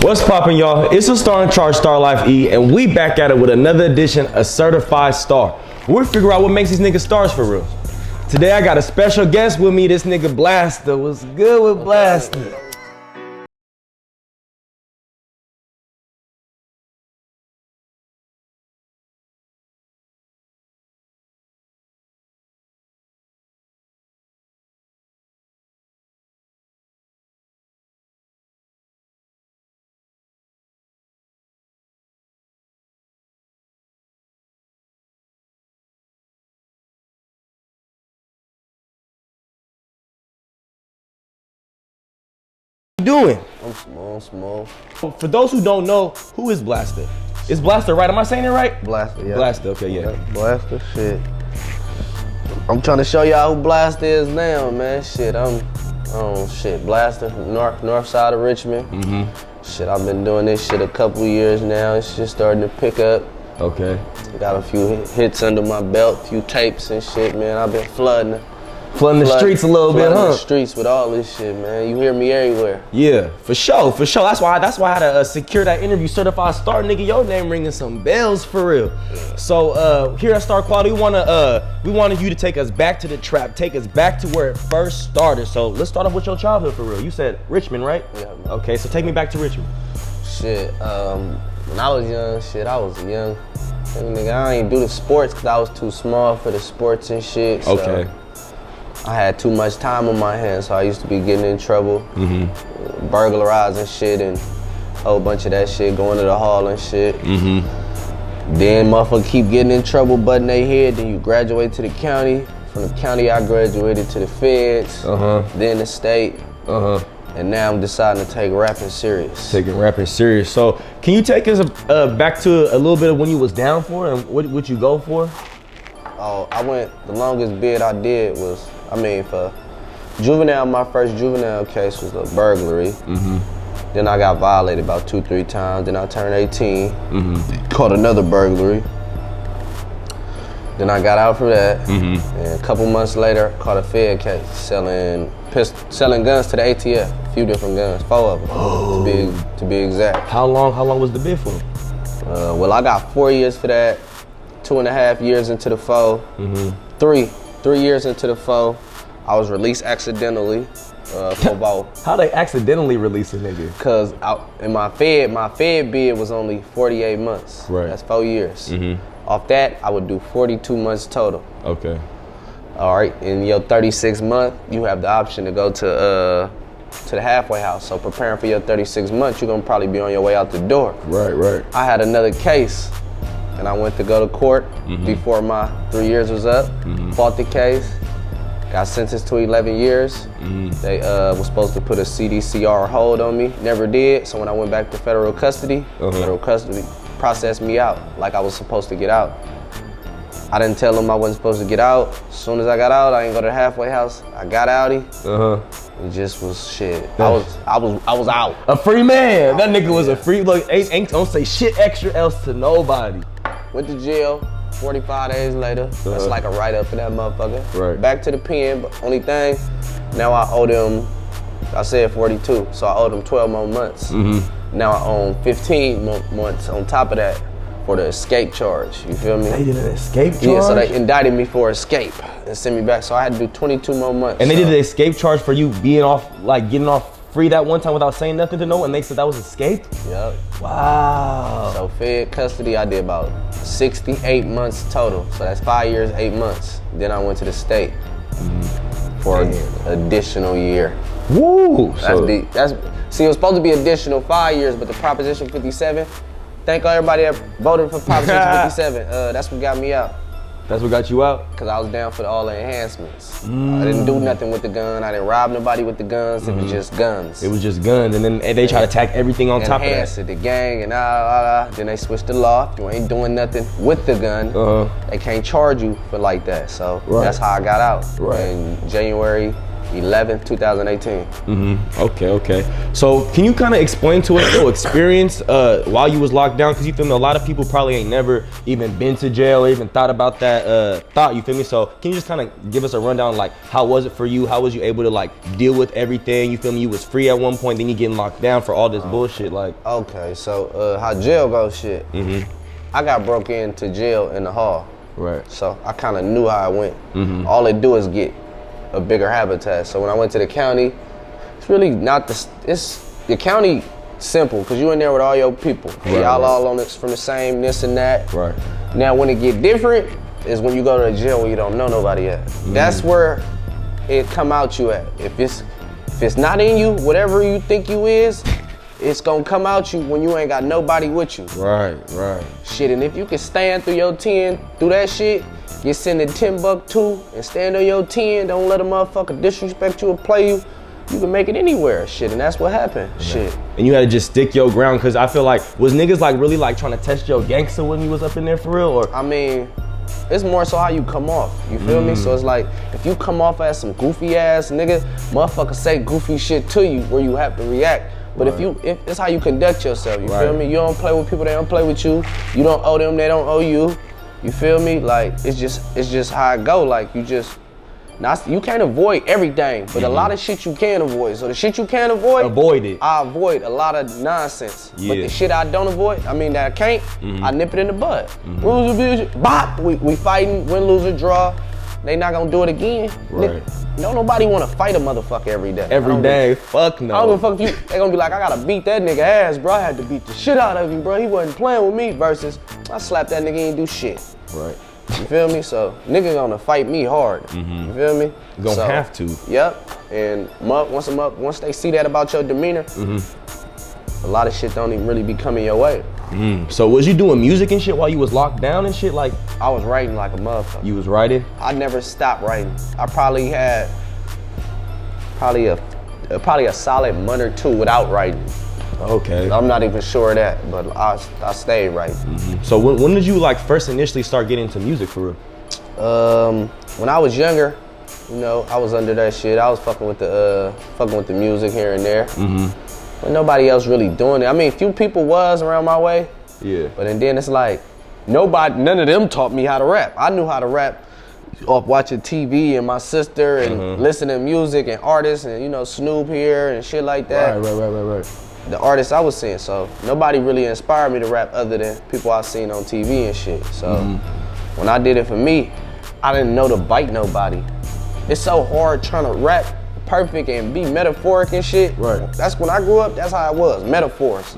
What's poppin', y'all? It's a Star in Charge, Star Life E, and we back at it with another edition of Certified Star. We'll figure out what makes these niggas stars for real. Today I got a special guest with me, this nigga Blaster. What's good with Blaster? Doing? I'm small. For those who don't know, who is Blaster? Is Blaster right? Am I saying it right? Blaster, yeah. Blaster, okay, yeah. Blaster, shit. I'm trying to show y'all who Blaster is now, man. Shit, Blaster, North Side of Richmond. Shit, I've been doing this shit a couple years now. It's just starting to pick up. Okay. Got a few hits under my belt, a few tapes and shit, man. I've been flooding the streets a little bit, huh? The streets with all this shit, man. You hear me everywhere. Yeah, for sure. That's why I had to secure that interview. Certified Star, nigga. Your name ringing some bells for real. Yeah. So here at Star Quality, we wanted you to take us back to the trap, take us back to where it first started. So let's start off with your childhood for real. You said Richmond, right? Yeah. Man. Okay, so take me back to Richmond. Shit, when I was young, I was young. Nigga, I ain't do the sports because I was too small for the sports and shit. So okay. I had too much time on my hands, so I used to be getting in trouble, burglarizing shit and a whole bunch of that shit, going to the hall and shit. Then motherfucker keep getting in trouble, butting their head, then you graduate to the county. From the county, I graduated to the feds, then the state, and now I'm deciding to take rapping serious. Taking rapping serious. So can you take us back to a little bit of when you was down for and what you go for? Oh, the longest bid I did was, for juvenile, my first juvenile case was a burglary. Then I got violated about 2-3 times. Then I turned 18, caught another burglary. Then I got out for that. And a couple months later, caught a Fed case selling guns to the ATF. A few different guns, 4 of them, to be exact. How long was the bid for? Well, I got 4 years for that. 2.5 years into the foe. 3 years into the foe, I was released accidentally for about. How they accidentally release a nigga? Cause my Fed bid was only 48 months. Right. That's 4 years. Off that, I would do 42 months total. Okay. All right. In your 36th month, you have the option to go to the halfway house. So preparing for your 36 months, you're gonna probably be on your way out the door. Right. I had another case. And I went to go to court before my 3 years was up, fought the case, got sentenced to 11 years. They was supposed to put a CDCR hold on me, never did. So when I went back to federal custody, federal custody processed me out like I was supposed to get out. I didn't tell them I wasn't supposed to get out. As soon as I got out, I didn't go to the halfway house. I got outie. It just was shit. I was out. A free man. That nigga was a free. Look, ain't don't say shit extra else to nobody. Went to jail 45 days later. That's like a write-up for that motherfucker. Right. Back to the pen, but only thing, now I owe them, I said 42, so I owe them 12 more months. Now I own 15 months on top of that for the escape charge, you feel me? They did an escape charge? Yeah, so they indicted me for escape and sent me back, so I had to do 22 more months. And they did an escape charge for you being off, like getting off free that one time without saying nothing to no one, and they said that was escape? Yep. Wow. So Fed custody, I did about 68 months total. So that's 5 years, 8 months. Then I went to the state for an additional year. Woo! See, it was supposed to be additional 5 years, but the Proposition 57, thank everybody that voted for Proposition 57. That's what got me out. That's what got you out? Because I was down for all the enhancements. I didn't do nothing with the gun. I didn't rob nobody with the guns. It was just guns. It was just guns, and then they try to tack everything on top of that. Enhance it, the gang, and Then they switched the law. If you ain't doing nothing with the gun, they can't charge you for like that. So that's how I got out. In January 11/2018. Okay. So can you kind of explain to us your experience while you was locked down? Cause you feel me, a lot of people probably ain't never even been to jail or even thought about that thought, you feel me? So can you just kind of give us a rundown, like how was it for you? How was you able to like deal with everything? You feel me? You was free at one point, then you getting locked down for all this bullshit, like. Okay, so how jail goes shit. I got broke into jail in the hall. Right. So I kind of knew how it went. All they do is get a bigger habitat. So when I went to the county, it's really not the county simple, because you in there with all your people. Y'all all on this from the same this and that. Right. Now when it get different is when you go to the jail where you don't know nobody at. That's where it come out you at. If it's not in you, whatever you think you is, it's gonna come out you when you ain't got nobody with you. Right. Shit, and if you can stand through your 10, through that shit, get sent in Timbuktu and stand on your 10, don't let a motherfucker disrespect you or play you, you can make it anywhere, shit, and that's what happened, shit. And you had to just stick your ground, cause I feel like, was niggas like really like trying to test your gangster when you was up in there for real, or? I mean, it's more so how you come off, you feel me? So it's like, if you come off as some goofy ass nigga, motherfuckers say goofy shit to you where you have to react. But if it's how you conduct yourself, you feel me? You don't play with people, they don't play with you. You don't owe them, they don't owe you. You feel me? Like, it's just how it go. Like, you can't avoid everything, but a lot of shit you can avoid. So the shit you can't avoid it. I avoid a lot of nonsense. Yeah. But the shit I don't avoid, that I can't, I nip it in the bud. Rules of bullshit, bop, we fighting, win, lose, or draw. They not gonna do it again. Right. Don't nobody wanna fight a motherfucker every day. Every day, fuck no. I don't give a fuck if you, they gonna be like, I gotta beat that nigga ass, bro. I had to beat the shit out of him, bro. He wasn't playing with me, versus I slapped that nigga, he ain't do shit. Right. You feel me? So nigga gonna fight me hard. You feel me? You gonna have to. Yep. And once they see that about your demeanor, a lot of shit don't even really be coming your way. So was you doing music and shit while you was locked down and shit? Like, I was writing like a motherfucker. you was writing? I never stopped writing. I probably had probably a solid month or two without writing. Okay. I'm not even sure of that, but I stayed writing. So when did you like first initially start getting into music for real? When I was younger, you know, I was under that shit. I was fucking with the music here and there. But nobody else really doing it. I mean, few people was around my way. Yeah. But then it's like, none of them taught me how to rap. I knew how to rap off watching TV and my sister and listening to music and artists and, you know, Snoop here and shit like that. Right. The artists I was seeing. So nobody really inspired me to rap other than people I seen on TV and shit. So when I did it for me, I didn't know to bite nobody. It's so hard trying to rap perfect and be metaphoric and shit. Right. That's when I grew up, that's how I was, metaphors.